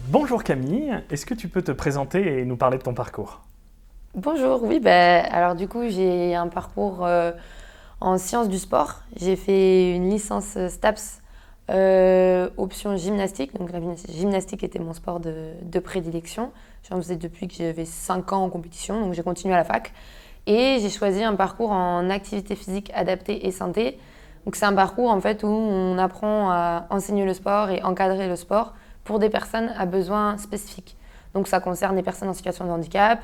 Bonjour Camille, est-ce que tu peux te présenter et nous parler de ton parcours? Bonjour, oui, alors du coup j'ai un parcours en sciences du sport. J'ai fait une licence STAPS option gymnastique. Donc la gymnastique était mon sport de prédilection. J'en faisais depuis que j'avais 5 ans en compétition, donc j'ai continué à la fac. Et j'ai choisi un parcours en activité physique adaptée et santé. Donc c'est un parcours en fait où on apprend à enseigner le sport et encadrer le sport pour des personnes à besoins spécifiques. Donc ça concerne les personnes en situation de handicap,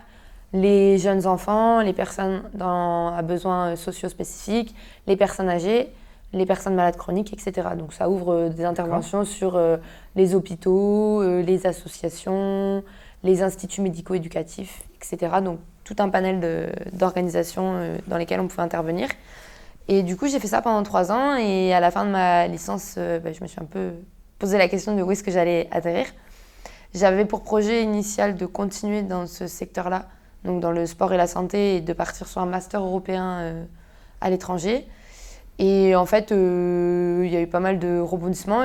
les jeunes enfants, les personnes à besoins sociaux spécifiques, les personnes âgées, les personnes malades chroniques, etc. Donc ça ouvre des interventions sur les hôpitaux, les associations, les instituts médico-éducatifs, etc. Donc tout un panel d'organisations dans lesquelles on pouvait intervenir. Et du coup, j'ai fait ça pendant 3 ans et à la fin de ma licence, je me suis un peu posé la question de où est-ce que j'allais atterrir. J'avais pour projet initial de continuer dans ce secteur-là, donc dans le sport et la santé, et de partir sur un master européen à l'étranger. Et en fait, il y a eu pas mal de rebondissements.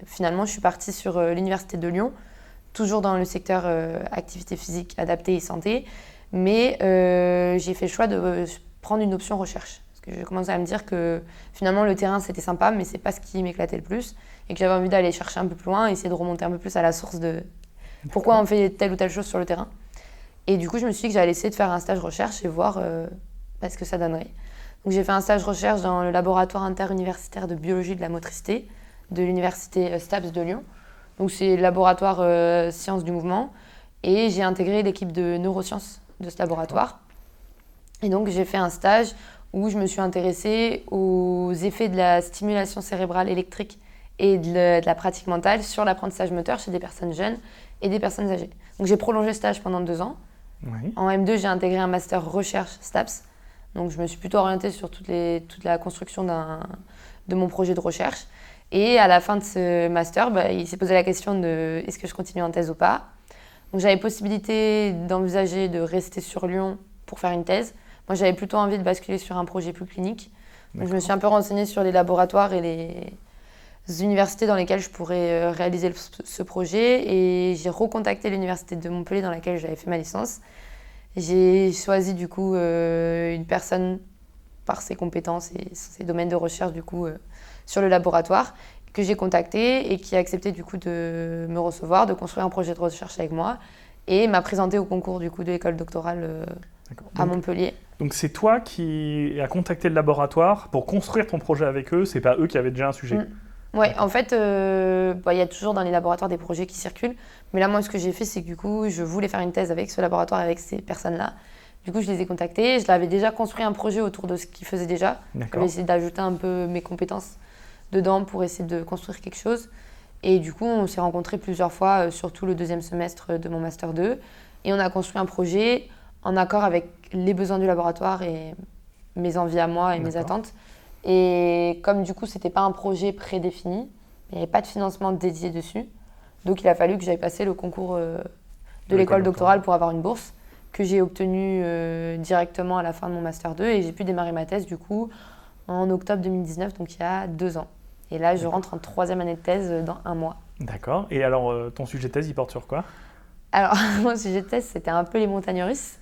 Finalement, je suis partie sur l'université de Lyon, toujours dans le secteur activité physique adaptée et santé. Mais j'ai fait le choix de prendre une option recherche. Parce que je commençais à me dire que finalement, le terrain, c'était sympa, mais c'est pas ce qui m'éclatait le plus. Et que j'avais envie d'aller chercher un peu plus loin, essayer de remonter un peu plus à la source de pourquoi on fait telle ou telle chose sur le terrain. Et du coup, je me suis dit que j'allais essayer de faire un stage recherche et voir ce que ça donnerait. Donc j'ai fait un stage recherche dans le laboratoire interuniversitaire de biologie de la motricité de l'université STAPS de Lyon. Donc c'est le laboratoire sciences du mouvement. Et j'ai intégré l'équipe de neurosciences de ce laboratoire. Et donc j'ai fait un stage où je me suis intéressée aux effets de la stimulation cérébrale électrique et de la pratique mentale sur l'apprentissage moteur chez des personnes jeunes et des personnes âgées. Donc j'ai prolongé le stage pendant 2 ans. Oui. En M2, j'ai intégré un master recherche STAPS. Donc je me suis plutôt orientée sur toute la construction de mon projet de recherche. Et à la fin de ce master, il s'est posé la question de est-ce que je continue en thèse ou pas. Donc j'avais possibilité d'envisager de rester sur Lyon pour faire une thèse. Moi, j'avais plutôt envie de basculer sur un projet plus clinique. Donc je me suis un peu renseignée sur les laboratoires et les universités dans lesquelles je pourrais réaliser ce projet. Et j'ai recontacté l'université de Montpellier dans laquelle j'avais fait ma licence. J'ai choisi du coup une personne par ses compétences et ses domaines de recherche du coup sur le laboratoire que j'ai contacté et qui a accepté du coup de me recevoir, de construire un projet de recherche avec moi et m'a présenté au concours du coup de l'école doctorale à Montpellier. Donc c'est toi qui as contacté le laboratoire pour construire ton projet avec eux, c'est pas eux qui avaient déjà un sujet. Ouais, en fait, il y a toujours dans les laboratoires des projets qui circulent. Mais là, moi, ce que j'ai fait, c'est que du coup, je voulais faire une thèse avec ce laboratoire, avec ces personnes-là. Du coup, je les ai contactés. Je l'avais déjà construit un projet autour de ce qu'ils faisaient déjà. J'avais essayé d'ajouter un peu mes compétences dedans pour essayer de construire quelque chose. Et du coup, on s'est rencontrés plusieurs fois, surtout le 2e semestre de mon Master 2. Et on a construit un projet en accord avec les besoins du laboratoire et mes envies à moi et mes attentes. Et comme du coup, c'était pas un projet prédéfini, il n'y avait pas de financement dédié dessus. Donc il a fallu que j'aille passer le concours de l'école doctorale pour avoir une bourse que j'ai obtenue directement à la fin de mon Master 2 et j'ai pu démarrer ma thèse du coup en octobre 2019, donc il y a 2 ans. Et là, je rentre en 3e année de thèse dans 1 mois. D'accord. Et alors, ton sujet de thèse, il porte sur quoi? Alors, mon sujet de thèse, c'était un peu les montagnes russes.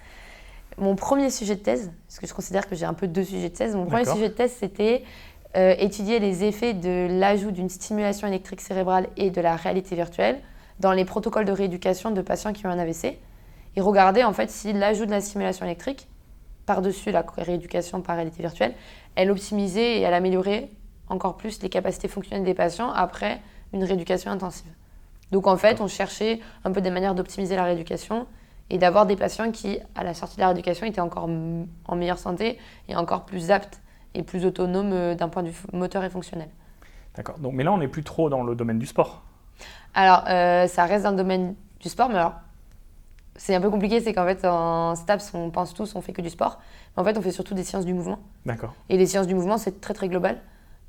Mon premier sujet de thèse, parce que je considère que j'ai un peu 2 sujets de thèse, mon premier sujet de thèse, c'était étudier les effets de l'ajout d'une stimulation électrique cérébrale et de la réalité virtuelle dans les protocoles de rééducation de patients qui ont un AVC et regarder en fait si l'ajout de la stimulation électrique par-dessus la rééducation par réalité virtuelle, elle optimisait et elle améliorait encore plus les capacités fonctionnelles des patients après une rééducation intensive. Donc en fait, on cherchait un peu des manières d'optimiser la rééducation et d'avoir des patients qui, à la sortie de la rééducation, étaient encore en meilleure santé et encore plus aptes et plus autonomes d'un point de vue moteur et fonctionnel. D'accord. Donc, mais là, on n'est plus trop dans le domaine du sport. Alors, ça reste dans le domaine du sport, mais alors, c'est un peu compliqué, c'est qu'en fait, en STAPS, on pense tous, on fait que du sport. Mais en fait, on fait surtout des sciences du mouvement. D'accord. Et les sciences du mouvement, c'est très, très global.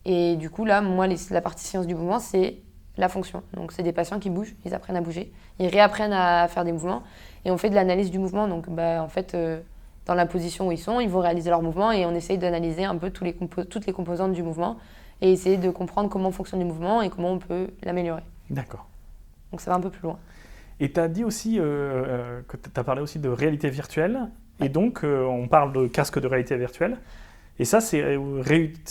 Et du coup, là, moi, la partie sciences du mouvement, c'est la fonction. Donc, c'est des patients qui bougent, ils apprennent à bouger, ils réapprennent à faire des mouvements. Et on fait de l'analyse du mouvement. Donc, en fait, dans la position où ils sont, ils vont réaliser leur mouvement et on essaye d'analyser un peu toutes les composantes du mouvement et essayer de comprendre comment fonctionne le mouvement et comment on peut l'améliorer. D'accord. Donc ça va un peu plus loin. Et tu as dit aussi que tu as parlé aussi de réalité virtuelle. Ouais. Et donc, on parle de casque de réalité virtuelle. Et ça, c'est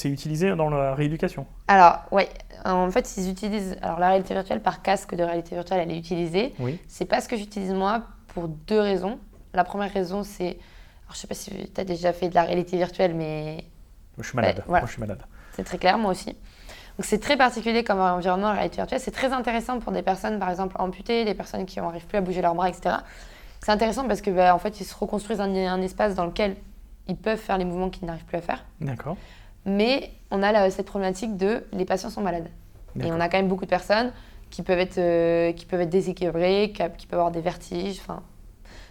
utilisé dans la rééducation. Alors, ouais, en fait, ils utilisent. Alors, la réalité virtuelle, par casque de réalité virtuelle, elle est utilisée. Oui. C'est pas ce que j'utilise moi pour 2 raisons. La première raison, c'est. Alors, je sais pas si tu as déjà fait de la réalité virtuelle, mais. Je suis malade. Voilà. Moi, je suis malade. C'est très clair, moi aussi. Donc, c'est très particulier comme environnement, la réalité virtuelle. C'est très intéressant pour des personnes, par exemple, amputées, des personnes qui n'arrivent plus à bouger leurs bras, etc. C'est intéressant parce que, en fait, ils se reconstruisent un espace dans lequel ils peuvent faire les mouvements qu'ils n'arrivent plus à faire. D'accord. Mais on a cette problématique de les patients sont malades. Et on a quand même beaucoup de personnes qui peuvent être déséquilibrées, qui peuvent avoir des vertiges.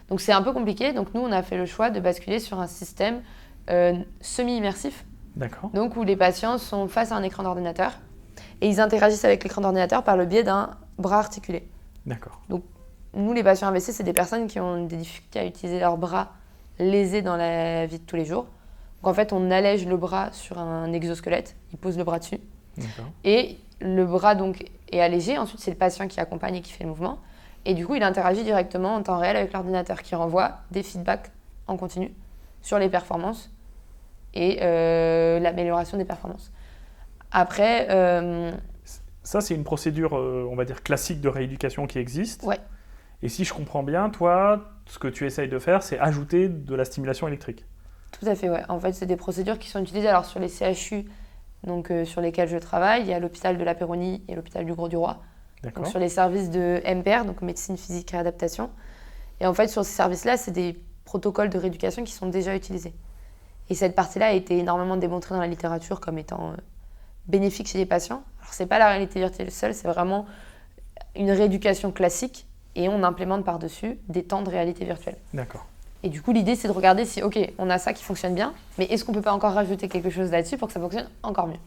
Donc c'est un peu compliqué. Donc nous, on a fait le choix de basculer sur un système semi-immersif. D'accord. Donc où les patients sont face à un écran d'ordinateur et ils interagissent avec l'écran d'ordinateur par le biais d'un bras articulé. D'accord. Donc nous, les patients AVC, c'est des personnes qui ont des difficultés à utiliser leurs bras lésés dans la vie de tous les jours. Donc en fait, on allège le bras sur un exosquelette, il pose le bras dessus. D'accord. Et le bras donc est allégé. Ensuite, c'est le patient qui accompagne et qui fait le mouvement. Et du coup, il interagit directement en temps réel avec l'ordinateur qui renvoie des feedbacks en continu sur les performances et l'amélioration des performances. Après... Ça, c'est une procédure, on va dire, classique de rééducation qui existe. Ouais. Et si je comprends bien, toi, ce que tu essayes de faire, c'est ajouter de la stimulation électrique. Tout à fait, ouais. En fait, c'est des procédures qui sont utilisées alors, sur les CHU donc, sur lesquels je travaille. Il y a l'hôpital de la Péronie et l'hôpital du Grau-du-Roi. D'accord. Donc, sur les services de MPR, donc médecine physique et adaptation. Et en fait, sur ces services-là, c'est des protocoles de rééducation qui sont déjà utilisés. Et cette partie-là a été énormément démontrée dans la littérature comme étant bénéfique chez les patients. Alors, c'est pas la réalité virtuelle seule, c'est vraiment une rééducation classique et on implémente par-dessus des temps de réalité virtuelle. D'accord. Et du coup, l'idée, c'est de regarder si, OK, on a ça qui fonctionne bien, mais est-ce qu'on peut pas encore rajouter quelque chose là-dessus pour que ça fonctionne encore mieux ?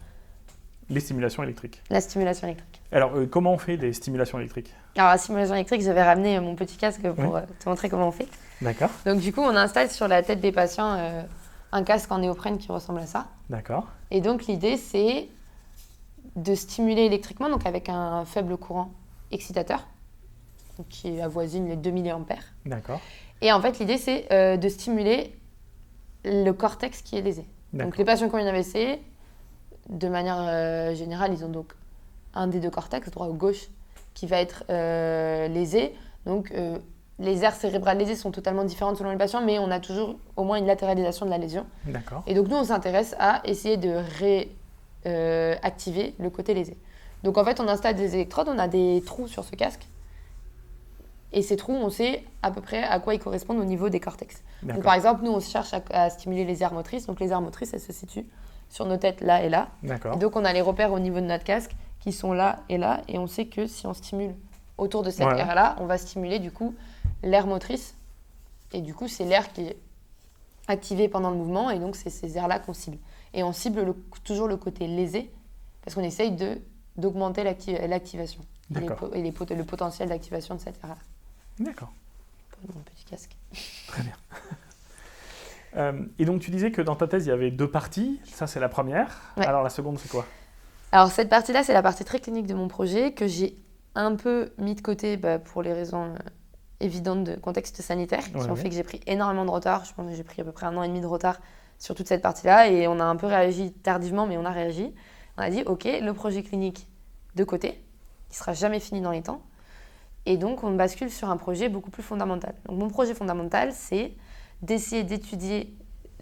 Les stimulations électriques. La stimulation électrique. Alors, comment on fait des stimulations électriques ? Alors, la stimulation électrique, j'avais ramené mon petit casque pour te montrer comment on fait. D'accord. Donc, du coup, on installe sur la tête des patients un casque en néoprène qui ressemble à ça. D'accord. Et donc, l'idée, c'est de stimuler électriquement, donc avec un faible courant excitateur, donc qui avoisine les 2 mA. D'accord. Et en fait, l'idée, c'est de stimuler le cortex qui est lésé. Donc, les patients qui ont une AVC, de manière générale, ils ont donc un des 2 cortex, droit ou gauche, qui va être lésé. Donc, les aires cérébrales lésées sont totalement différentes selon les patients, mais on a toujours au moins une latéralisation de la lésion. D'accord. Et donc, nous, on s'intéresse à essayer de réactiver le côté lésé. Donc, en fait, on installe des électrodes, on a des trous sur ce casque. Et ces trous, on sait à peu près à quoi ils correspondent au niveau des cortex. Donc, par exemple, nous, on cherche à stimuler les aires motrices. Donc, les aires motrices, elles se situent sur nos têtes là et là. D'accord. Et donc, on a les repères au niveau de notre casque qui sont là et là. Et on sait que si on stimule autour de cette aire-là, on va stimuler du coup l'aire motrice. Et du coup, c'est l'aire qui est activée pendant le mouvement. Et donc, c'est ces aires-là qu'on cible. Et on cible toujours le côté lésé parce qu'on essaye d'augmenter l'activation et le potentiel d'activation de cette aire-là. D'accord. Pour mon petit casque. Très bien. Et donc, tu disais que dans ta thèse, il y avait 2 parties. Ça, c'est la première. Ouais. Alors, la seconde, c'est quoi ? Alors, cette partie-là, c'est la partie très clinique de mon projet que j'ai un peu mis de côté pour les raisons évidentes de contexte sanitaire qui ont fait que j'ai pris énormément de retard. Je pense que j'ai pris à peu près 1 an et demi de retard sur toute cette partie-là et on a un peu réagi tardivement, mais on a réagi. On a dit, OK, le projet clinique de côté, il ne sera jamais fini dans les temps. Et donc, on bascule sur un projet beaucoup plus fondamental. Donc, mon projet fondamental, c'est d'essayer d'étudier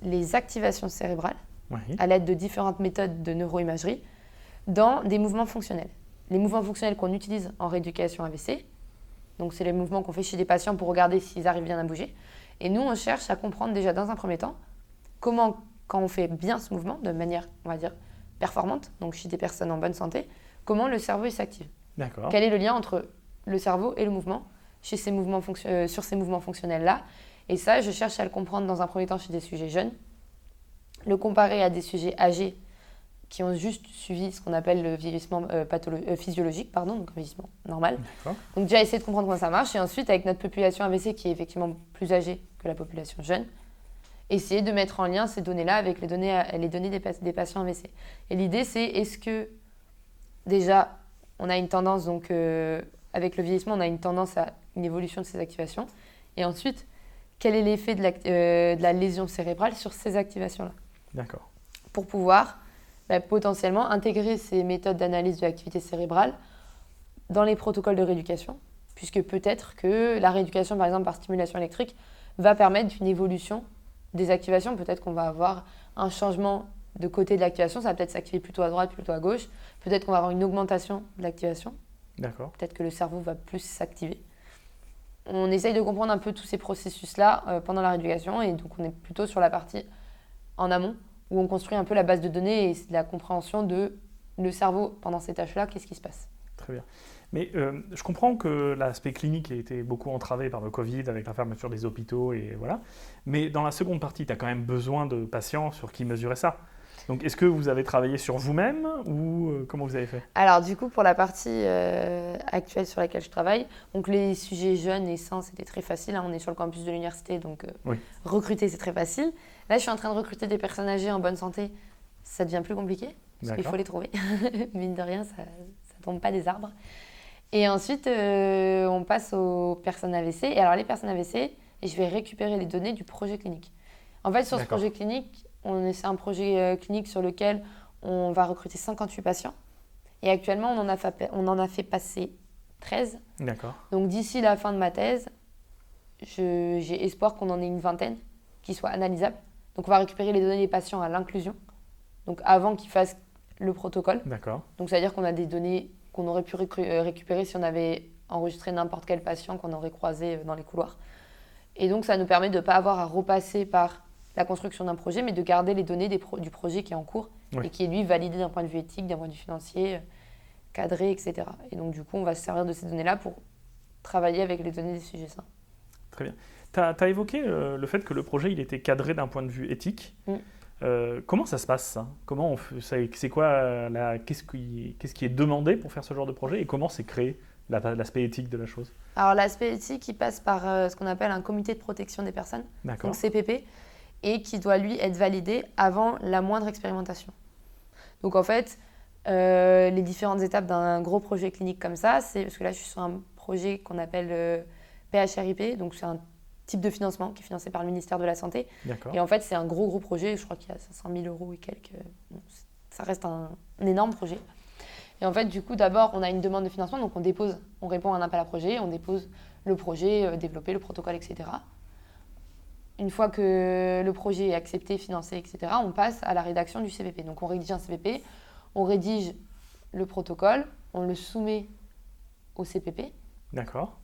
les activations cérébrales à l'aide de différentes méthodes de neuroimagerie dans des mouvements fonctionnels. Les mouvements fonctionnels qu'on utilise en rééducation AVC, donc c'est les mouvements qu'on fait chez des patients pour regarder s'ils arrivent bien à bouger. Et nous, on cherche à comprendre déjà dans un premier temps comment, quand on fait bien ce mouvement, de manière, on va dire, performante, donc chez des personnes en bonne santé, comment le cerveau il s'active. D'accord. Quel est le lien entre le cerveau et le mouvement sur ces mouvements fonctionnels-là. Et ça, je cherche à le comprendre dans un premier temps chez des sujets jeunes, le comparer à des sujets âgés qui ont juste suivi ce qu'on appelle le vieillissement physiologique, donc un vieillissement normal. D'accord. Donc déjà essayer de comprendre comment ça marche et ensuite avec notre population AVC qui est effectivement plus âgée que la population jeune, essayer de mettre en lien ces données-là avec les données des patients AVC. Et l'idée c'est est-ce que déjà on a une tendance donc avec le vieillissement, on a une tendance à une évolution de ces activations. Et ensuite, quel est l'effet de la lésion cérébrale sur ces activations-là? D'accord. Pour pouvoir potentiellement intégrer ces méthodes d'analyse de l'activité cérébrale dans les protocoles de rééducation, puisque peut-être que la rééducation, par exemple par stimulation électrique, va permettre une évolution des activations. Peut-être qu'on va avoir un changement de côté de l'activation, ça va peut-être s'activer plutôt à droite, plutôt à gauche. Peut-être qu'on va avoir une augmentation de l'activation. D'accord. Peut-être que le cerveau va plus s'activer. On essaye de comprendre un peu tous ces processus-là pendant la rééducation, et donc on est plutôt sur la partie en amont, où on construit un peu la base de données et la compréhension de le cerveau pendant ces tâches-là, qu'est-ce qui se passe. Très bien. Mais je comprends que l'aspect clinique a été beaucoup entravé par le Covid, avec la fermeture des hôpitaux, et voilà. Mais dans la seconde partie, tu as quand même besoin de patients sur qui mesurer ça. Donc, est-ce que vous avez travaillé sur vous-même ou comment vous avez fait? Alors du coup, pour la partie actuelle sur laquelle je travaille, donc les sujets jeunes et sains, c'était très facile, hein. On est sur le campus de l'université, donc Oui. recruter, c'est très facile. Là, je suis en train de recruter des personnes âgées en bonne santé. Ça devient plus compliqué, parce qu'il faut les trouver. Mine de rien, ça ne tombe pas des arbres. Et ensuite, on passe aux personnes AVC. Et alors, les personnes AVC, je vais récupérer les données du projet clinique. En fait, sur ce projet clinique, c'est un projet clinique sur lequel on va recruter 58 patients. Et actuellement, on en a fait passer 13. D'accord. Donc, d'ici la fin de ma thèse, j'ai espoir qu'on en ait une vingtaine qui soient analysables. Donc, on va récupérer les données des patients à l'inclusion, donc avant qu'ils fassent le protocole. D'accord. Donc, ça veut dire qu'on a des données qu'on aurait pu récupérer si on avait enregistré n'importe quel patient qu'on aurait croisé dans les couloirs. Et donc, ça nous permet de ne pas avoir à repasser par la construction d'un projet, mais de garder les données du projet qui est en cours et qui est, lui, validé d'un point de vue éthique, d'un point de vue financier, cadré, etc. Et donc, du coup, on va se servir de ces données-là pour travailler avec les données des sujets sains. Très bien. Tu as évoqué le fait que le projet il était cadré d'un point de vue éthique. Comment ça se passe, ça? Comment c'est quoi qu'est-ce qui est demandé pour faire ce genre de projet et comment c'est créé l'aspect éthique de la chose? Alors l'aspect éthique, il passe par ce qu'on appelle un comité de protection des personnes, donc CPP, et qui doit lui être validé avant la moindre expérimentation. Donc en fait, les différentes étapes d'un gros projet clinique comme ça, c'est parce que là je suis sur un projet qu'on appelle PHRIP, donc c'est un type de financement qui est financé par le ministère de la Santé. D'accord. Et en fait, c'est un gros projet, je crois qu'il y a 500 000 € et quelques. Bon, ça reste un énorme projet. Et en fait, du coup, d'abord, on a une demande de financement, donc on répond à un appel à projet, on dépose le projet, développer le protocole, etc. Une fois que le projet est accepté, financé, etc., on passe à la rédaction du CPP. Donc on rédige un CPP, on rédige le protocole, on le soumet au CPP. D'accord.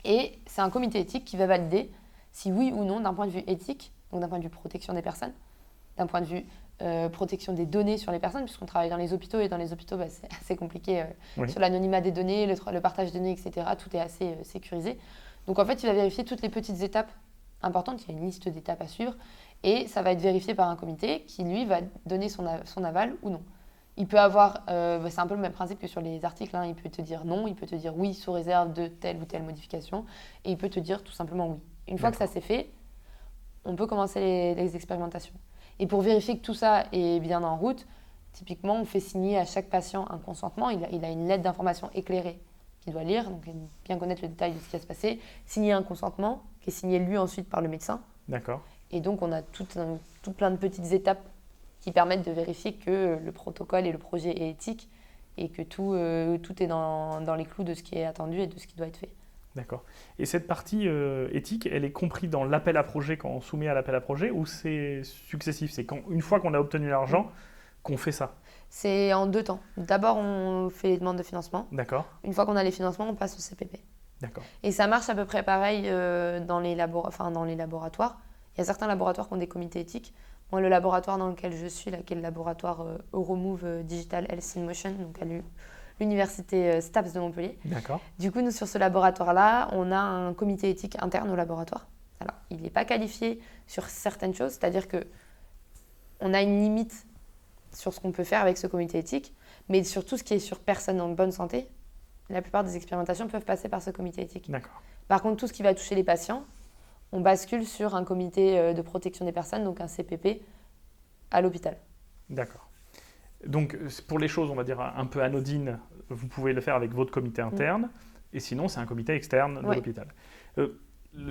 Et c'est un comité éthique qui va valider si oui ou non, d'un point de vue éthique, donc d'un point de vue protection des personnes, d'un point de vue protection des données sur les personnes, puisqu'on travaille dans les hôpitaux, et dans les hôpitaux, c'est assez compliqué sur l'anonymat des données, le partage de données, etc. Tout est assez sécurisé. Donc en fait, il va vérifier toutes les petites étapes importantes, il y a une liste d'étapes à suivre, et ça va être vérifié par un comité qui, lui, va donner son aval ou non. Il peut avoir, c'est un peu le même principe que sur les articles, hein, il peut te dire non, il peut te dire oui sous réserve de telle ou telle modification, et il peut te dire tout simplement oui. Une fois que ça c'est fait, on peut commencer les expérimentations. Et pour vérifier que tout ça est bien en route, typiquement on fait signer à chaque patient un consentement, il a une lettre d'information éclairée qu'il doit lire, donc bien connaître le détail de ce qui va se passer, signer un consentement qui est signé lui ensuite par le médecin. D'accord. Et donc on a tout plein de petites étapes qui permettent de vérifier que le protocole et le projet est éthique et que tout est dans les clous de ce qui est attendu et de ce qui doit être fait. D'accord. Et cette partie éthique, elle est comprise dans l'appel à projet quand on soumet à l'appel à projet ou c'est successif? C'est une fois qu'on a obtenu l'argent qu'on fait ça? C'est en 2 temps. D'abord, on fait les demandes de financement. D'accord. Une fois qu'on a les financements, on passe au CPP. D'accord. Et ça marche à peu près pareil dans les laboratoires. Il y a certains laboratoires qui ont des comités éthiques. Moi, le laboratoire dans lequel je suis, qui est le laboratoire Euromove Digital Health in Motion, donc à l'université STAPS de Montpellier. D'accord. Du coup, nous, sur ce laboratoire-là, on a un comité éthique interne au laboratoire. Alors, il n'est pas qualifié sur certaines choses, c'est-à-dire qu'on a une limite sur ce qu'on peut faire avec ce comité éthique, mais sur tout ce qui est sur personnes en bonne santé, la plupart des expérimentations peuvent passer par ce comité éthique. D'accord. Par contre, tout ce qui va toucher les patients, on bascule sur un comité de protection des personnes, donc un CPP, à l'hôpital. D'accord. Donc, pour les choses, on va dire, un peu anodines, vous pouvez le faire avec votre comité interne. Et sinon, c'est un comité externe de Ouais. l'hôpital.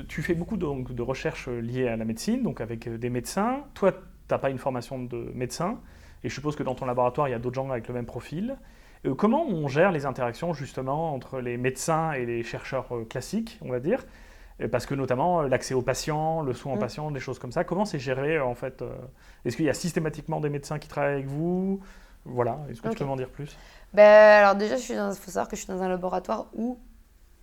Tu fais beaucoup donc, de recherches liées à la médecine, donc avec des médecins. Toi, tu n'as pas une formation de médecin, et je suppose que dans ton laboratoire, il y a d'autres gens avec le même profil. Comment on gère les interactions justement entre les médecins et les chercheurs classiques, on va dire? Parce que notamment l'accès aux patients, le soin aux patients, des choses comme ça. Comment c'est géré en fait? Est-ce qu'il y a systématiquement des médecins qui travaillent avec vous? Voilà, est-ce que tu peux m'en dire plus? Alors déjà, faut savoir que je suis dans un laboratoire où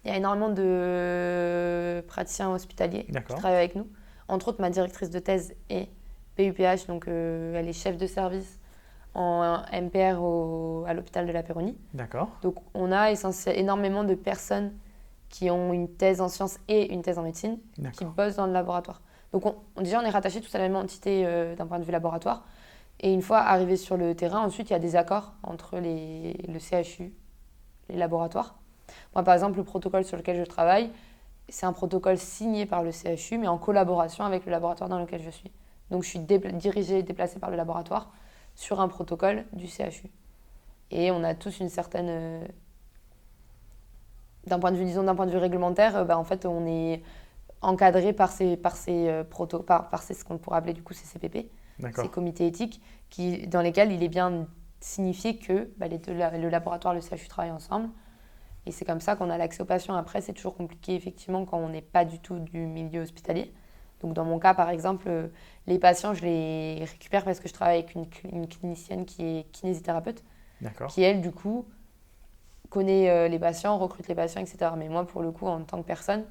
il y a énormément de praticiens hospitaliers qui travaillent avec nous. Entre autres, ma directrice de thèse est PUPH, donc elle est chef de service en MPR à l'hôpital de la Péronie. D'accord. Donc on a énormément de personnes qui ont une thèse en sciences et une thèse en médecine qui bossent dans le laboratoire. Donc déjà, on est rattaché tous à la même entité d'un point de vue laboratoire. Et une fois arrivé sur le terrain, ensuite, il y a des accords entre le CHU, les laboratoires. Moi, par exemple, le protocole sur lequel je travaille, c'est un protocole signé par le CHU, mais en collaboration avec le laboratoire dans lequel je suis. Donc, je suis dirigée et déplacée par le laboratoire sur un protocole du CHU. Et on a tous une certaine... d'un point de vue réglementaire, en fait, on est encadré par ce qu'on pourrait appeler du coup ces CPP, ces comités éthiques, dans lesquels il est bien signifié que le laboratoire et le CHU travaillent ensemble. Et c'est comme ça qu'on a l'accès aux patients. Après, c'est toujours compliqué, effectivement, quand on n'est pas du tout du milieu hospitalier. Donc, dans mon cas, par exemple, les patients, je les récupère parce que je travaille avec une clinicienne qui est kinésithérapeute, qui, elle, du coup, connaît les patients, recrute les patients, etc. Mais moi, pour le coup, en tant que personne,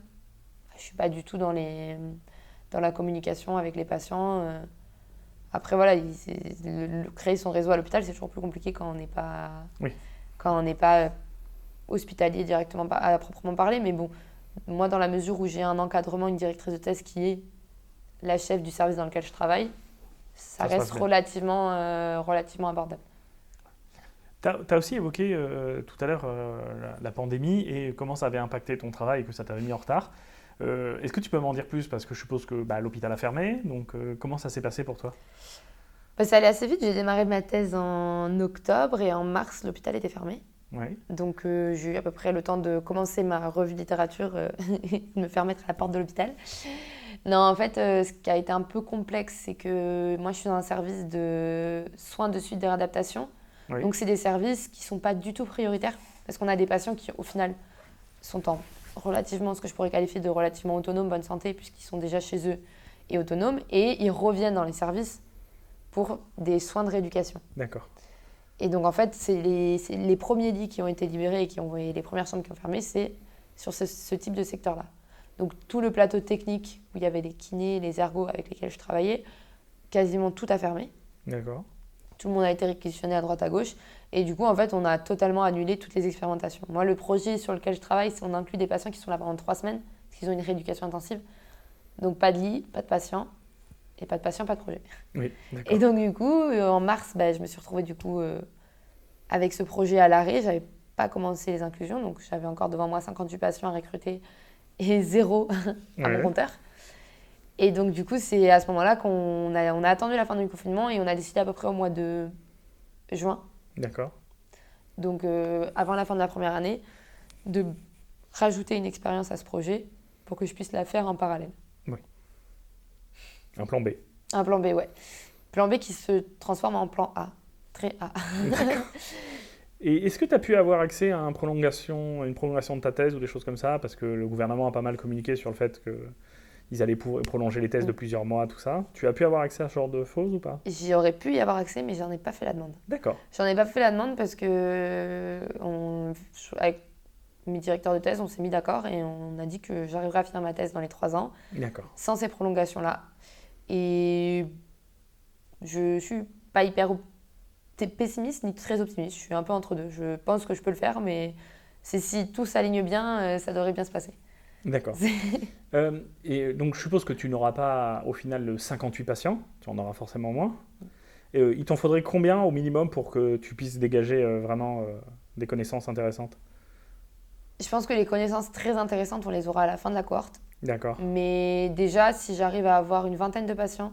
je ne suis pas du tout dans la communication avec les patients. Après, voilà, créer son réseau à l'hôpital, c'est toujours plus compliqué quand on n'est pas hospitalier directement à proprement parler. Mais bon, moi, dans la mesure où j'ai un encadrement, une directrice de thèse qui est la chef du service dans lequel je travaille, ça reste relativement abordable. Tu as aussi évoqué tout à l'heure la pandémie et comment ça avait impacté ton travail et que ça t'avait mis en retard. Est-ce que tu peux m'en dire plus? Parce que je suppose que l'hôpital a fermé, donc comment ça s'est passé pour toi? Ça allait assez vite. J'ai démarré ma thèse en octobre et en mars, l'hôpital était fermé. Ouais. Donc j'ai eu à peu près le temps de commencer ma revue de littérature et de me faire mettre à la porte de l'hôpital. Non, en fait, ce qui a été un peu complexe, c'est que moi, je suis dans un service de soins de suite et réadaptation. Oui. Donc, c'est des services qui ne sont pas du tout prioritaires parce qu'on a des patients qui, au final, sont en relativement, ce que je pourrais qualifier de relativement autonomes, bonne santé, puisqu'ils sont déjà chez eux et autonomes, et ils reviennent dans les services pour des soins de rééducation. D'accord. Et donc, en fait, c'est les premiers lits qui ont été libérés et les premières chambres qui ont fermé, c'est sur ce type de secteur-là. Donc, tout le plateau technique où il y avait les kinés, les ergos avec lesquels je travaillais, quasiment tout a fermé. D'accord. Tout le monde a été réquisitionné à droite à gauche. Et du coup, en fait, on a totalement annulé toutes les expérimentations. Moi, le projet sur lequel je travaille, c'est qu'on inclut des patients qui sont là pendant 3 semaines, parce qu'ils ont une rééducation intensive. Donc, pas de lit, pas de patients. Et pas de patients, pas de projet. Oui, d'accord. Et donc, du coup, en mars, je me suis retrouvée avec ce projet à l'arrêt. Je n'avais pas commencé les inclusions. Donc, j'avais encore devant moi 58 patients à recruter et 0 à mon compteur. Et donc, du coup, c'est à ce moment-là qu'on a attendu la fin du confinement et on a décidé à peu près au mois de juin. D'accord. Donc, avant la fin de la première année, de rajouter une expérience à ce projet pour que je puisse la faire en parallèle. Oui. Un plan B. Un plan B, ouais. Plan B qui se transforme en plan A. Très A. D'accord. Et est-ce que tu as pu avoir accès à une prolongation de ta thèse ou des choses comme ça? Parce que le gouvernement a pas mal communiqué sur le fait qu'ils allaient prolonger les thèses de plusieurs mois, tout ça. Tu as pu avoir accès à ce genre de choses ou pas? J'y aurais pu y avoir accès, mais j'en ai pas fait la demande. D'accord. J'en ai pas fait la demande parce que avec mes directeurs de thèse, on s'est mis d'accord et on a dit que j'arriverais à finir ma thèse dans les 3 ans. D'accord. Sans ces prolongations-là. Et je suis pas hyper pessimiste ni très optimiste. Je suis un peu entre deux. Je pense que je peux le faire, mais si tout s'aligne bien, ça devrait bien se passer. D'accord. Et donc, je suppose que tu n'auras pas, au final, 58 patients. Tu en auras forcément moins. Et, il t'en faudrait combien au minimum pour que tu puisses dégager vraiment des connaissances intéressantes? Je pense que les connaissances très intéressantes, on les aura à la fin de la cohorte. D'accord. Mais déjà, si j'arrive à avoir une vingtaine de patients,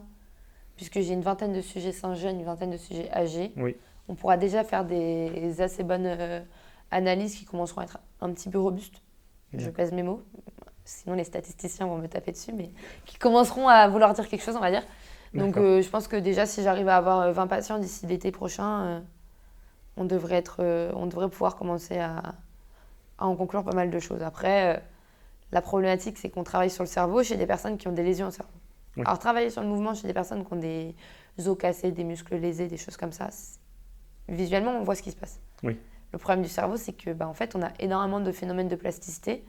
puisque j'ai une vingtaine de sujets sans jeunes, une vingtaine de sujets âgés, oui. On pourra déjà faire des assez bonnes analyses qui commenceront à être un petit peu robustes. je pèse mes mots, sinon les statisticiens vont me taper dessus, mais qui commenceront à vouloir dire quelque chose, on va dire. Donc je pense que déjà, si j'arrive à avoir 20 patients d'ici l'été prochain, on devrait pouvoir commencer à en conclure pas mal de choses. Après, la problématique, c'est qu'on travaille sur le cerveau chez des personnes qui ont des lésions au cerveau. Oui. Alors, travailler sur le mouvement chez des personnes qui ont des os cassés, des muscles lésés, des choses comme ça, visuellement, on voit ce qui se passe. Oui. Le problème du cerveau, c'est que, en fait, on a énormément de phénomènes de plasticité.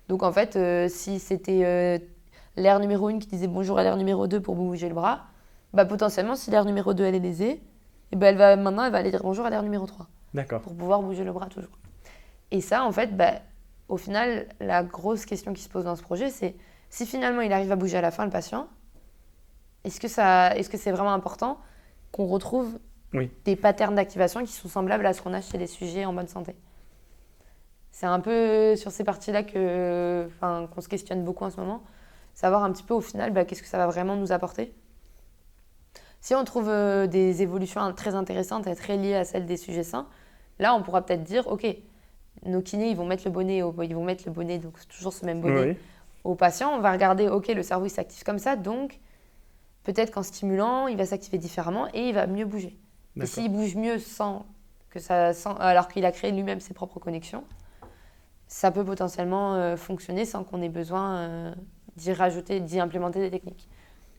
Donc, en fait, si c'était l'aire numéro 1 qui disait bonjour à l'aire numéro 2 pour bouger le bras, potentiellement, si l'aire numéro 2, elle est lésée, et elle va aller dire bonjour à l'aire numéro 3. D'accord. Pour pouvoir bouger le bras toujours. Et ça, en fait, au final, la grosse question qui se pose dans ce projet, c'est si finalement il arrive à bouger à la fin, le patient, est-ce que c'est vraiment important qu'on retrouve des patterns d'activation qui sont semblables à ce qu'on a chez les sujets en bonne santé? C'est un peu sur ces parties-là qu'on se questionne beaucoup en ce moment. Savoir un petit peu au final, qu'est-ce que ça va vraiment nous apporter. Si on trouve des évolutions très intéressantes et très liées à celles des sujets sains, là, on pourra peut-être dire, OK, nos kinés, ils vont mettre le bonnet, donc c'est toujours ce même bonnet, au patient. On va regarder, OK, le cerveau, il s'active comme ça, donc peut-être qu'en stimulant, il va s'activer différemment et il va mieux bouger. D'accord. Et s'il bouge mieux alors qu'il a créé lui-même ses propres connexions, ça peut potentiellement fonctionner sans qu'on ait besoin d'y implémenter des techniques.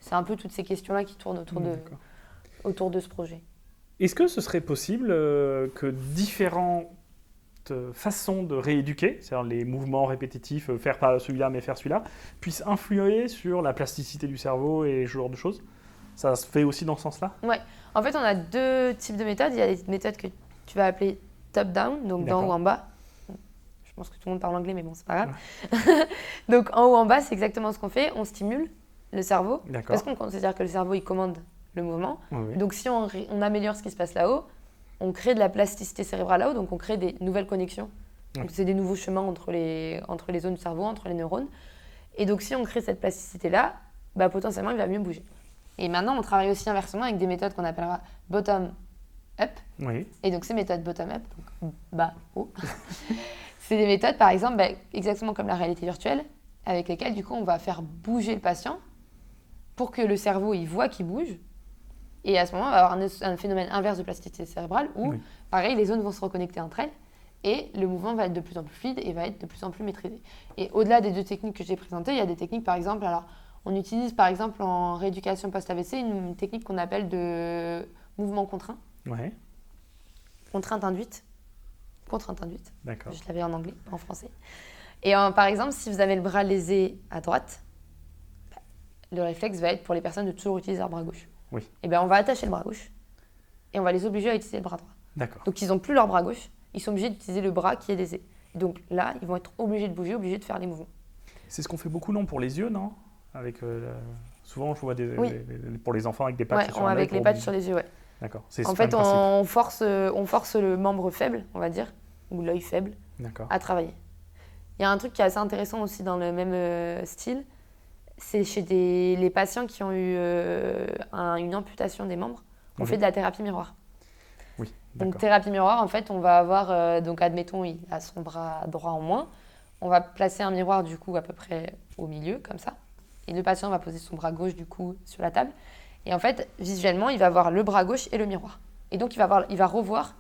C'est un peu toutes ces questions-là qui tournent autour de ce projet. Est-ce que ce serait possible que différentes façons de rééduquer, c'est-à-dire les mouvements répétitifs, faire pas celui-là mais faire celui-là, puissent influer sur la plasticité du cerveau et ce genre de choses? Ça se fait aussi dans ce sens-là? Ouais. En fait, on a deux types de méthodes. Il y a des méthodes que tu vas appeler top-down, donc d'en haut en bas. Je pense que tout le monde parle anglais, mais bon, c'est pas grave. Ouais. Donc en haut en bas, c'est exactement ce qu'on fait. On stimule le cerveau, parce qu'on considère que le cerveau, il commande le mouvement. Oui. Donc si on améliore ce qui se passe là-haut, on crée de la plasticité cérébrale là-haut, donc on crée des nouvelles connexions. Donc c'est des nouveaux chemins entre les zones du cerveau, entre les neurones. Et donc si on crée cette plasticité-là, potentiellement, il va mieux bouger. Et maintenant, on travaille aussi inversement avec des méthodes qu'on appellera bottom-up. Oui. Et donc ces méthodes bottom-up, donc bas-haut, c'est des méthodes, par exemple, exactement comme la réalité virtuelle, avec lesquelles, du coup, on va faire bouger le patient pour que le cerveau, il voit qu'il bouge. Et à ce moment, on va avoir un phénomène inverse de plasticité cérébrale où, pareil, les zones vont se reconnecter entre elles et le mouvement va être de plus en plus fluide et va être de plus en plus maîtrisé. Et au-delà des deux techniques que j'ai présentées, il y a des techniques, par exemple, on utilise, par exemple, en rééducation post-AVC, une technique qu'on appelle de mouvement contraint. Ouais. Contrainte induite. D'accord. Je l'avais en anglais, pas en français. Et par exemple, si vous avez le bras lésé à droite, le réflexe va être pour les personnes de toujours utiliser leur bras gauche. Oui. Et on va attacher le bras gauche et on va les obliger à utiliser le bras droit. D'accord. Donc ils n'ont plus leur bras gauche, ils sont obligés d'utiliser le bras qui est lésé. Et donc là, ils vont être obligés de bouger, obligés de faire les mouvements. C'est ce qu'on fait beaucoup, non, pour les yeux, non? Avec souvent, je vois pour les enfants avec des patchs sur les yeux. Avec les patchs sur les yeux, ouais. D'accord. En fait, on force le membre faible, on va dire, ou l'œil faible, à travailler. Il y a un truc qui est assez intéressant aussi dans le même style, c'est chez les patients qui ont eu une amputation des membres, on fait de la thérapie miroir. Oui, d'accord. Donc thérapie miroir, en fait, on va avoir, donc admettons, il a son bras droit en moins, on va placer un miroir du coup à peu près au milieu, comme ça, et le patient va poser son bras gauche du coup sur la table, et en fait, visuellement, il va voir le bras gauche et le miroir. Et donc, il va revoir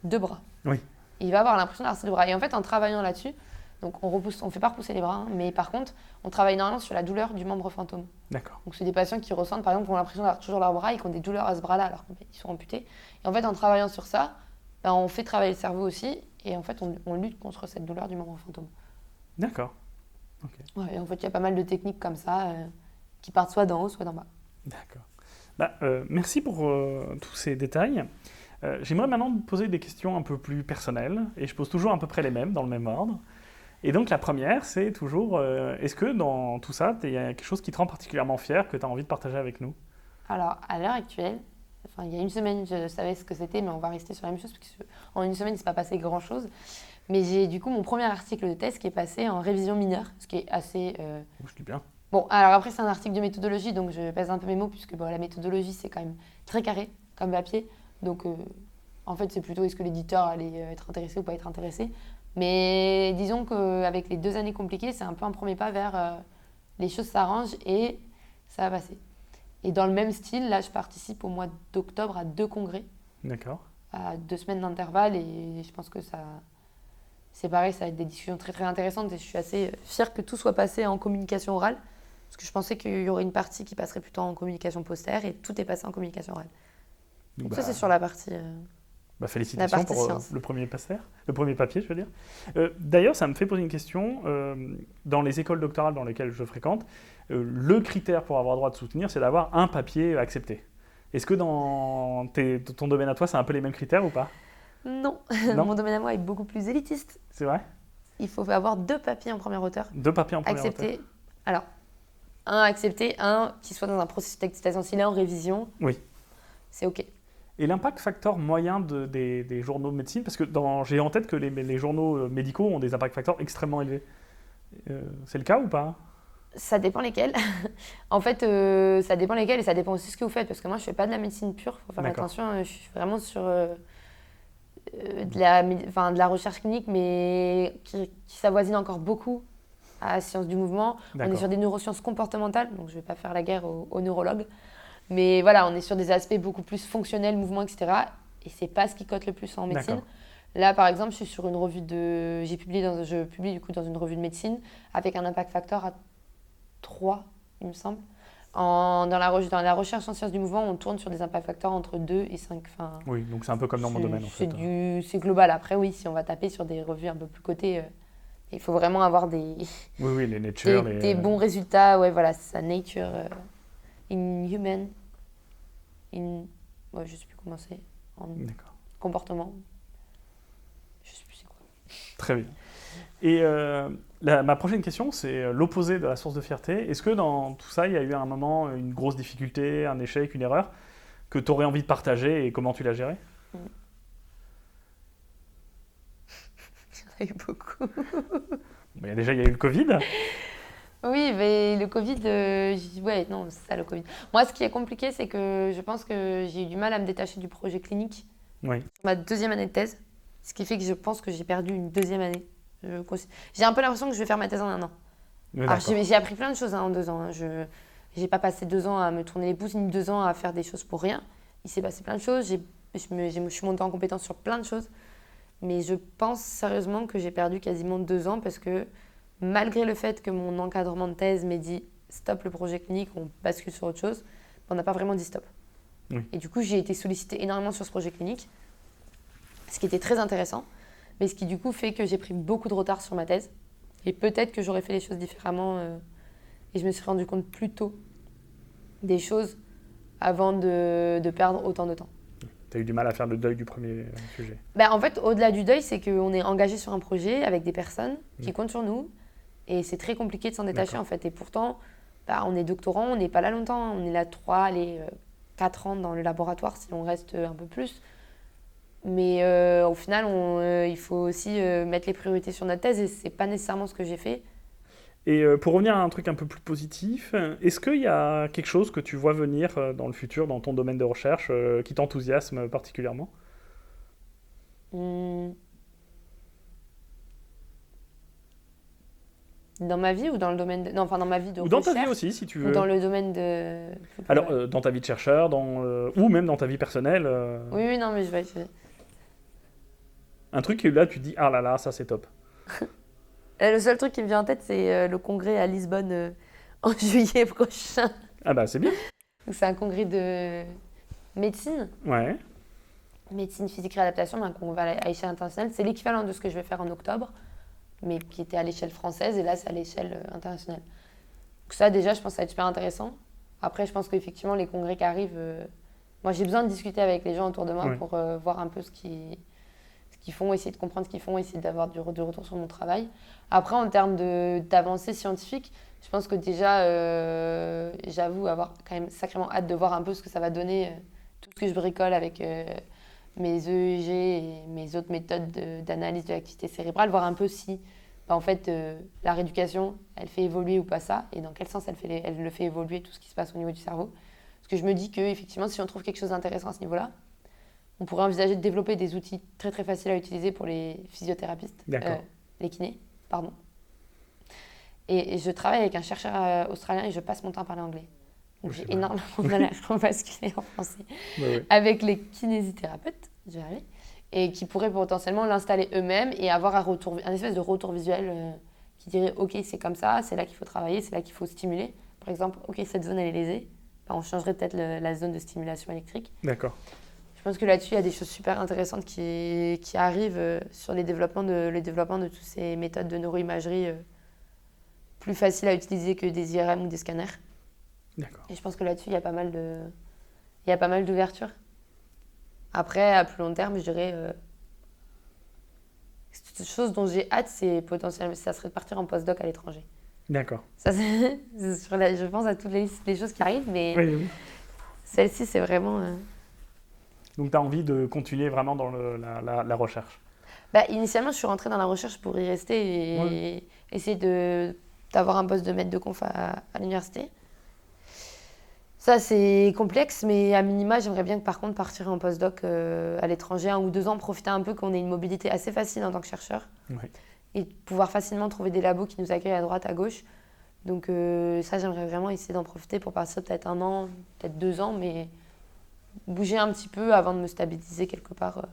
deux bras. Oui. Et il va avoir l'impression d'avoir ces deux bras. Et en fait, en travaillant là-dessus, donc on ne fait pas repousser les bras, mais par contre, on travaille énormément sur la douleur du membre fantôme. D'accord. Donc, c'est des patients qui ressentent, par exemple, qui ont l'impression d'avoir toujours leur bras et qui ont des douleurs à ce bras-là alors qu'ils sont amputés. Et en fait, en travaillant sur ça, on fait travailler le cerveau aussi. Et en fait, on lutte contre cette douleur du membre fantôme. D'accord. Okay. Ouais, et en fait, il y a pas mal de techniques comme ça qui partent soit d'en haut, soit d'en bas. D'accord. Merci pour tous ces détails. J'aimerais maintenant vous poser des questions un peu plus personnelles, et je pose toujours à peu près les mêmes, dans le même ordre. Et donc la première, c'est toujours, est-ce que dans tout ça, il y a quelque chose qui te rend particulièrement fier, que tu as envie de partager avec nous? Alors, à l'heure actuelle, il y a une semaine, je savais ce que c'était, mais on va rester sur la même chose, parce qu'en une semaine, il ne s'est pas passé grand-chose. Mais j'ai du coup mon premier article de thèse qui est passé en révision mineure, ce qui est assez... Je dis bien. Bon, alors après, c'est un article de méthodologie, donc je pèse un peu mes mots, puisque la méthodologie, c'est quand même très carré, comme papier. Donc, en fait, c'est plutôt est-ce que l'éditeur allait être intéressé ou pas être intéressé. Mais disons qu'avec les 2 années compliquées, c'est un peu un premier pas vers les choses s'arrangent et ça va passer. Et dans le même style, là, je participe au mois d'octobre à 2 congrès, D'accord. à 2 semaines d'intervalle et je pense que c'est pareil, ça va être des discussions très très intéressantes et je suis assez fière que tout soit passé en communication orale parce que je pensais qu'il y aurait une partie qui passerait plutôt en communication postère et tout est passé en communication orale. Donc ça, c'est sur la partie... félicitations pour le premier papier, je veux dire. D'ailleurs, ça me fait poser une question. Dans les écoles doctorales dans lesquelles je fréquente, le critère pour avoir droit de soutenir, c'est d'avoir un papier accepté. Est-ce que dans ton domaine à toi, c'est un peu les mêmes critères ou pas ? Non, mon domaine à moi est beaucoup plus élitiste. C'est vrai ? Il faut avoir 2 papiers en premier auteur. 2 papiers en premier acceptés. auteur. Alors, un accepté, un qui soit dans un processus d'acceptation. S'il est en révision, oui. C'est OK. Et l'impact factor moyen des journaux de médecine, parce que j'ai en tête que les journaux médicaux ont des impact factors extrêmement élevés. C'est le cas ou pas ? Ça dépend lesquels. En fait, ça dépend lesquels et ça dépend aussi ce que vous faites. Parce que moi, je ne fais pas de la médecine pure, il faut faire attention. Je suis vraiment sur de la recherche clinique, mais qui s'avoisine encore beaucoup à la science du mouvement. On est sur des neurosciences comportementales, donc je ne vais pas faire la guerre aux neurologues. Mais voilà, on est sur des aspects beaucoup plus fonctionnels, mouvements, etc. Et c'est pas ce qui cote le plus en médecine. Là, par exemple, je suis sur une revue je publie du coup dans une revue de médecine avec un impact factor à 3, il me semble. Dans la recherche en sciences du mouvement, on tourne sur des impact factors entre 2 et 5. Oui, donc c'est un peu comme dans mon domaine en fait. C'est global. Après, oui, si on va taper sur des revues un peu plus cotées, il faut vraiment avoir les Nature, des bons résultats. Ouais, voilà, c'est ça, Nature. In human, je ne sais plus comment c'est, en comportement, je ne sais plus c'est quoi. Très bien. Et ma prochaine question, c'est l'opposé de la source de fierté. Est-ce que dans tout ça, il y a eu à un moment une grosse difficulté, un échec, une erreur, que tu aurais envie de partager et comment tu l'as gérée ? Il y en a eu beaucoup. Déjà, il y a eu le Covid. Oui, mais le Covid, non, c'est ça le Covid. Moi, ce qui est compliqué, c'est que je pense que j'ai eu du mal à me détacher du projet clinique. Oui. Ma 2e année de thèse, ce qui fait que je pense que j'ai perdu une 2e année. J'ai un peu l'impression que je vais faire ma thèse en 1 an. Alors, j'ai appris plein de choses en 2 ans. Je n'ai pas passé 2 ans à me tourner les pouces, ni 2 ans à faire des choses pour rien. Il s'est passé plein de choses. Je suis montée en compétence sur plein de choses. Mais je pense sérieusement que j'ai perdu quasiment 2 ans parce que malgré le fait que mon encadrement de thèse m'ait dit stop le projet clinique, on bascule sur autre chose, on n'a pas vraiment dit stop. Oui. Et du coup, j'ai été sollicitée énormément sur ce projet clinique, ce qui était très intéressant, mais ce qui du coup fait que j'ai pris beaucoup de retard sur ma thèse. Et peut-être que j'aurais fait les choses différemment et je me suis rendu compte plus tôt des choses avant de perdre autant de temps. Tu as eu du mal à faire le deuil du premier sujet. En fait, au-delà du deuil, c'est qu'on est engagé sur un projet avec des personnes qui comptent sur nous. Et c'est très compliqué de s'en détacher en fait. Et pourtant, on est doctorant, on n'est pas là longtemps. On est là 4 ans dans le laboratoire si on reste un peu plus. Mais au final, il faut aussi mettre les priorités sur notre thèse et ce n'est pas nécessairement ce que j'ai fait. Et pour revenir à un truc un peu plus positif, est-ce qu'il y a quelque chose que tu vois venir dans le futur, dans ton domaine de recherche, qui t'enthousiasme particulièrement ? Dans ma vie ou dans le domaine de... Non, enfin dans ma vie de recherche. Ou dans ta vie aussi, si tu veux. Ou dans le domaine de... Alors, dans ta vie de chercheur, ou même dans ta vie personnelle. Oui, non, mais je vais... Un truc que là, tu te dis, ah là là, ça c'est top. Le seul truc qui me vient en tête, c'est le congrès à Lisbonne en juillet prochain. Ah bah, c'est bien. Donc, c'est un congrès de médecine. Ouais. Médecine, physique, réadaptation, mais un congrès à échelle internationale. C'est l'équivalent de ce que je vais faire en octobre, mais qui était à l'échelle française, et là, c'est à l'échelle internationale. Donc ça, déjà, je pense que ça va être super intéressant. Après, je pense qu'effectivement, les congrès qui arrivent... Moi, j'ai besoin de discuter avec les gens autour de moi pour voir un peu ce qu'ils font, essayer de comprendre ce qu'ils font, essayer d'avoir du retour sur mon travail. Après, en termes d'avancée scientifique, je pense que déjà, j'avoue avoir quand même sacrément hâte de voir un peu ce que ça va donner, tout ce que je bricole avec mes EEG et mes autres méthodes d'analyse de l'activité cérébrale, voir un peu si, en fait, la rééducation, elle fait évoluer ou pas ça, et dans quel sens elle le fait évoluer tout ce qui se passe au niveau du cerveau. Parce que je me dis qu'effectivement, si on trouve quelque chose d'intéressant à ce niveau-là, On pourrait envisager de développer des outils très très faciles à utiliser pour les physiothérapeutes, les kinés, pardon. Et je travaille avec un chercheur australien et je passe mon temps à parler anglais. Donc j'ai énormément de mal à rebasculer en français. Avec les kinésithérapeutes, je vais y arriver, et qui pourraient potentiellement l'installer eux-mêmes et avoir un espèce de retour visuel qui dirait « Ok, c'est comme ça, c'est là qu'il faut travailler, c'est là qu'il faut stimuler. » Par exemple, « Ok, cette zone, elle est lésée. » On changerait peut-être la zone de stimulation électrique. D'accord. Je pense que là-dessus, il y a des choses super intéressantes qui arrivent sur les développements de toutes ces méthodes de neuroimagerie plus faciles à utiliser que des IRM ou des scanners. D'accord. Et je pense que là-dessus, il y a pas mal d'ouverture. Après, à plus long terme, je dirais... cette chose dont j'ai hâte, c'est potentiellement, ça serait de partir en postdoc à l'étranger. D'accord. Ça, je pense à toutes les choses qui arrivent, mais oui. Celle-ci, c'est vraiment... Donc, tu as envie de continuer vraiment dans la recherche? Initialement, je suis rentrée dans la recherche pour y rester et essayer d'avoir un poste de maître de conf à l'université. Ça, c'est complexe, mais à minima, j'aimerais bien que par contre partir en postdoc à l'étranger 1 ou 2 ans, profiter un peu qu'on ait une mobilité assez facile en tant que chercheur et pouvoir facilement trouver des labos qui nous accueillent à droite, à gauche. Donc ça, j'aimerais vraiment essayer d'en profiter pour partir peut-être 1 an, peut-être 2 ans, mais bouger un petit peu avant de me stabiliser quelque part.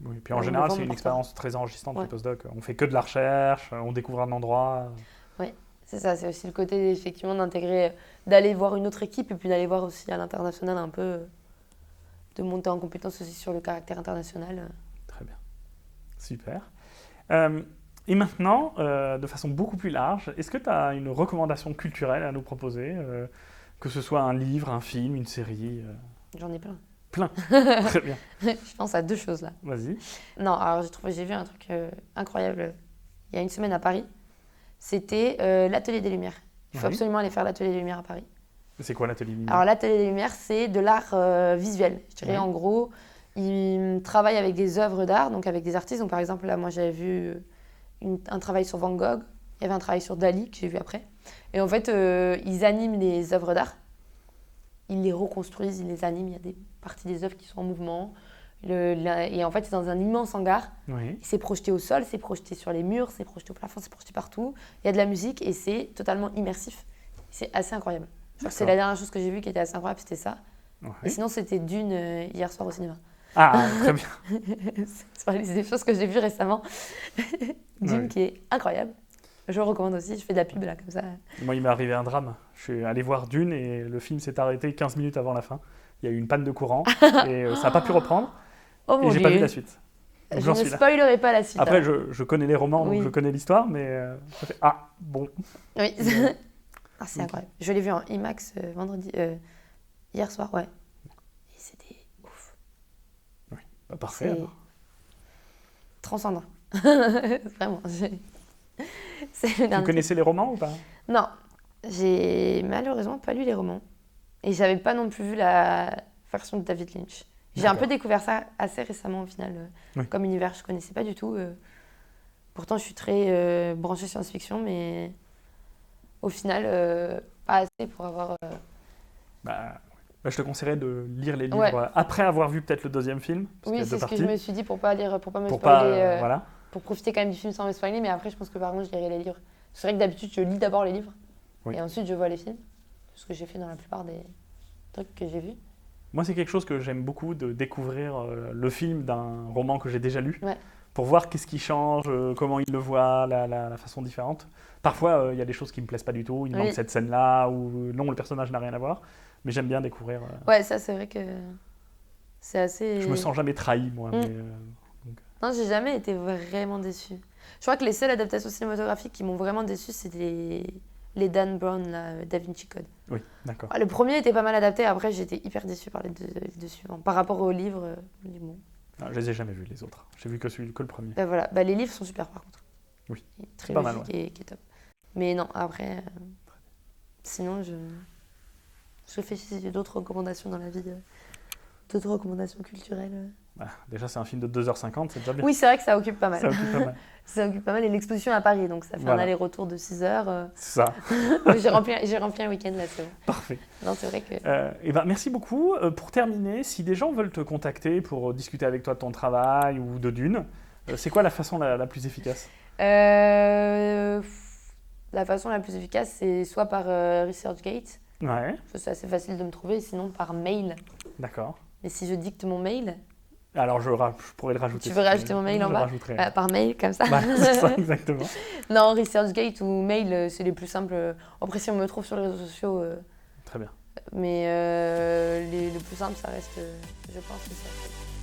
Oui, puis en général, c'est une expérience très enrichissante, le postdoc. On fait que de la recherche, on découvre un endroit. Oui, c'est ça. C'est aussi le côté, effectivement, d'aller voir une autre équipe et puis d'aller voir aussi à l'international un peu, de monter en compétence aussi sur le caractère international. Très bien. Super. Et maintenant, de façon beaucoup plus large, est-ce que tu as une recommandation culturelle à nous proposer, que ce soit un livre, un film, une série J'en ai plein. Plein. Très bien. Je pense à 2 choses là. Vas-y. Non, alors j'ai vu un truc incroyable il y a une semaine à Paris. C'était l'Atelier des Lumières. Il faut absolument aller faire l'Atelier des Lumières à Paris. C'est quoi l'Atelier des Lumières? Alors l'Atelier des Lumières, c'est de l'art visuel. Je dirais en gros, ils travaillent avec des œuvres d'art, donc avec des artistes. Donc par exemple, là, moi j'avais vu un travail sur Van Gogh, il y avait un travail sur Dali que j'ai vu après. Et en fait, ils animent les œuvres d'art. Ils les reconstruisent, ils les animent. Il y a des parties des œuvres qui sont en mouvement. Et en fait, c'est dans un immense hangar. C'est projeté au sol, c'est projeté sur les murs, c'est projeté au plafond, c'est projeté partout. Il y a de la musique et c'est totalement immersif. C'est assez incroyable. Je crois que c'est la dernière chose que j'ai vue qui était assez incroyable, c'était ça. Et sinon, c'était Dune hier soir au cinéma. Ah, très bien. C'est des choses que j'ai vues récemment. Dune qui est incroyable. Je le recommande aussi, je fais de la pub là comme ça. Moi, il m'est arrivé un drame. Je suis allé voir Dune et le film s'est arrêté 15 minutes avant la fin. Il y a eu une panne de courant et ça n'a pas pu reprendre. Et j'ai pas vu la suite. Donc, je ne spoilerai pas la suite. Après, je connais les romans, donc je connais l'histoire, mais ça fait ah, bon. Oui, c'est incroyable. Je l'ai vu en IMAX hier soir, ouais. Et c'était ouf. Oui, parfait. Alors. Transcendant. Vraiment. Tu connaissais les romans ou pas? Non, j'ai malheureusement pas lu les romans. Et j'avais pas non plus vu la version de David Lynch. J'ai un peu découvert ça assez récemment au final, comme univers, je connaissais pas du tout. Pourtant, je suis très branchée science-fiction, mais au final, pas assez pour avoir... je te conseillerais de lire les livres après avoir vu peut-être le 2e film. Oui, c'est ce que je me suis dit pour pas me spoiler. Pour profiter quand même du film sans me spoiler, mais après, je pense que par contre, je lirai les livres. C'est vrai que d'habitude, je lis d'abord les livres et ensuite, je vois les films. C'est ce que j'ai fait dans la plupart des trucs que j'ai vus. Moi, c'est quelque chose que j'aime beaucoup, de découvrir le film d'un roman que j'ai déjà lu, pour voir qu'est-ce qui change, comment il le voit, la façon différente. Parfois, il y a des choses qui ne me plaisent pas du tout, il manque cette scène-là, ou non, le personnage n'a rien à voir, mais j'aime bien découvrir. Ouais, ça, c'est vrai que c'est assez... Je me sens jamais trahi, moi. Non, j'ai jamais été vraiment déçue. Je crois que les seules adaptations cinématographiques qui m'ont vraiment déçue, c'est les Dan Brown, là, Da Vinci Code. Oui, d'accord. Le premier était pas mal adapté, après j'étais hyper déçue par les deux suivants. Par rapport au livre, bon. Ah, je les ai jamais vus, les autres. J'ai vu que le premier. Voilà. Les livres sont super par contre. Oui, très logique mal, et qui est top. Mais non, après, sinon je réfléchis si j'ai d'autres recommandations dans la vie d'autres recommandations culturelles? Bah, déjà, c'est un film de 2h50, c'est déjà bien. Oui, c'est vrai que ça occupe pas mal. Ça occupe pas mal. Ça occupe pas mal. Et l'exposition à Paris, donc ça fait un aller-retour de 6 heures. C'est ça. J'ai rempli un week-end là, c'est bon. Parfait. Non, c'est vrai que... Et ben, merci beaucoup. Pour terminer, si des gens veulent te contacter pour discuter avec toi de ton travail ou de Dune, c'est quoi la façon la plus efficace? La façon la plus efficace, c'est soit par ResearchGate. Ouais, C'est assez facile de me trouver, sinon par mail. d'accord. Mais si je dicte mon mail, Alors, je pourrais le rajouter. tu veux rajouter mon mail en Je le bas? rajouterai. Par mail, comme ça. Bah, c'est ça, exactement. Non, ResearchGate ou mail, c'est les plus simples. Après, si on me trouve sur les réseaux sociaux, Très bien. mais le plus simple, ça reste, je pense, ResearchGate.